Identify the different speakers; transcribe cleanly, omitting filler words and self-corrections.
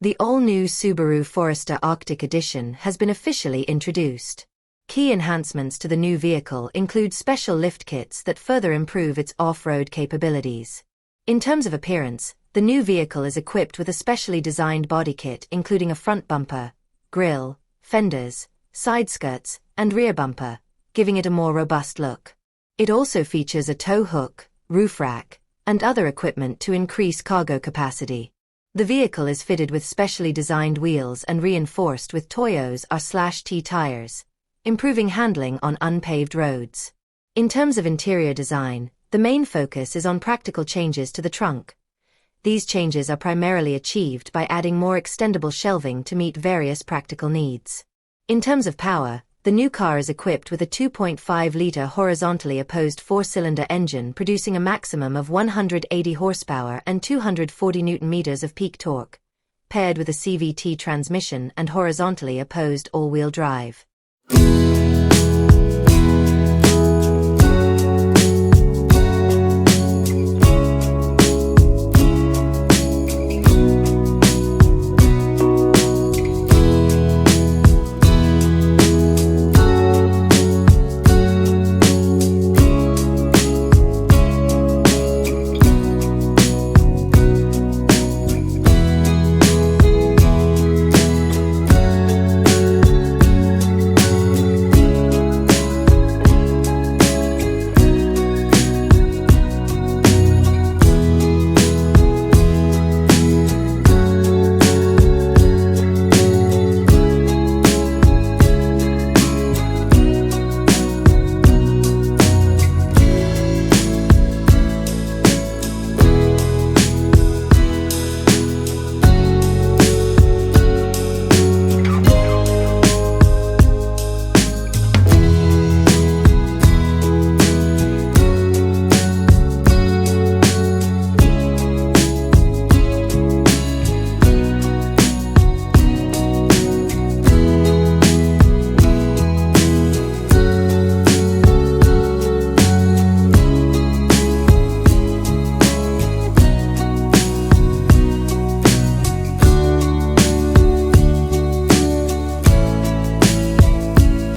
Speaker 1: The all-new Subaru Forester Arctic Edition has been officially introduced. Key enhancements to the new vehicle include special lift kits that further improve its off-road capabilities. In terms of appearance, the new vehicle is equipped with a specially designed body kit including a front bumper, grille, fenders, side skirts, and rear bumper, giving it a more robust look. It also features a tow hook, roof rack, and other equipment to increase cargo capacity. The vehicle is fitted with specially designed wheels and reinforced with Toyo R/T tires, improving handling on unpaved roads. In terms of interior design, the main focus is on practical changes to the trunk. These changes are primarily achieved by adding more extendable shelving to meet various practical needs. In terms of power, the new car is equipped with a 2.5-liter horizontally opposed four-cylinder engine producing a maximum of 180 horsepower and 240 Nm of peak torque, paired with a CVT transmission and horizontally opposed all-wheel drive.